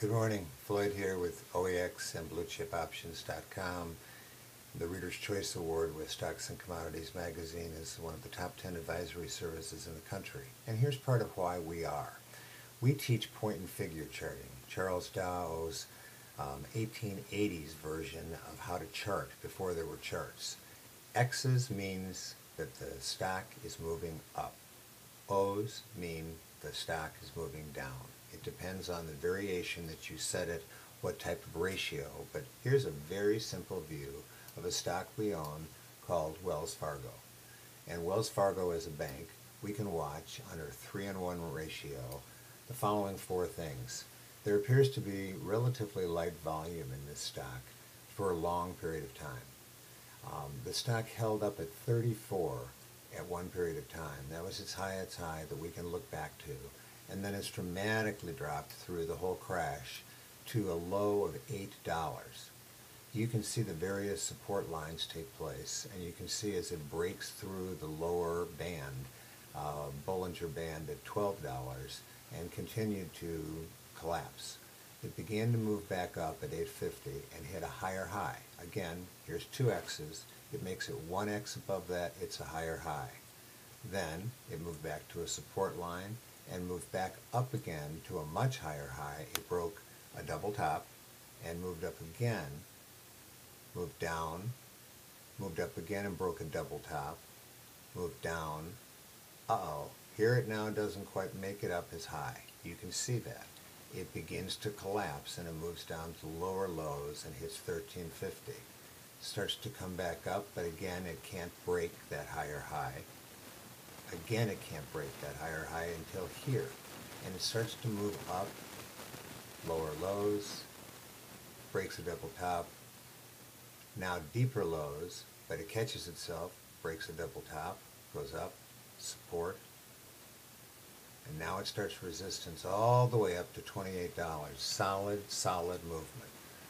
Good morning, Floyd here with OEX and BlueChipOptions.com. The Reader's Choice Award with Stocks and Commodities magazine is one of the top 10 advisory services in the country. And here's part of why we are. We teach point and figure charting, Charles Dow's 1880s version of how to chart before there were charts. X's means that the stock is moving up. O's mean the stock is moving down. It depends on the variation that you set it, what type of ratio, but here's a very simple view of a stock we own called Wells Fargo. And Wells Fargo as a bank, we can watch under 3-1 ratio the following four things. There appears to be relatively light volume in this stock for a long period of time. The stock held up at 34 at one period of time. That was its high that we can look back to. And then it's dramatically dropped through the whole crash to a low of $8. You can see the various support lines take place, and you can see as it breaks through the lower band, Bollinger Band at $12, and continued to collapse. It began to move back up at $8.50 and hit a higher high. Again, here's two X's. It makes it one X above that, it's a higher high. Then it moved back to a support line and moved back up again to a much higher high. It broke a double top and moved up again, moved down, moved up again and broke a double top, moved down. Here it now doesn't quite make it up as high. You can see that. It begins to collapse and it moves down to lower lows and hits $13.50. Starts to come back up, but again it can't break that higher high. Again it can't break that higher high until here. And it starts to move up, lower lows, breaks a double top, now deeper lows, but it catches itself, breaks a double top, goes up, support, and now it starts resistance all the way up to $28. Solid movement.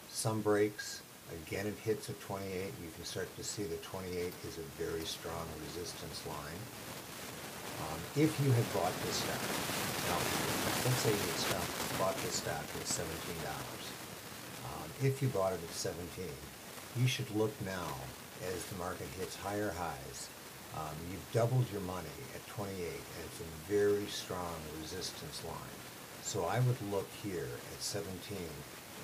Some breaks, again it hits at 28. You can start to see that 28 is a very strong resistance line. If you had bought this stock, now let's say you had bought this stock at $17. If you bought it at 17, you should look now as the market hits higher highs. You've doubled your money at 28, and it's a very strong resistance line. So I would look here at 17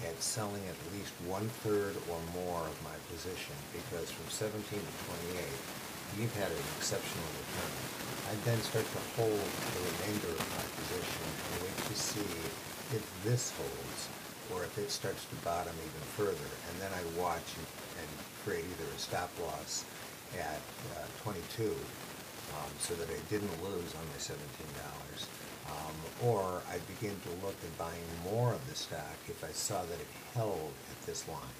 at selling at least 1/3 or more of my position, because from 17 to 28, you've had an exceptional return. I'd then start to hold the remainder of my position and wait to see if this holds or if it starts to bottom even further. And then I'd watch and create either a stop loss at 22 so that I didn't lose on my $17, or I'd begin to look at buying more of the stock if I saw that it held at this line.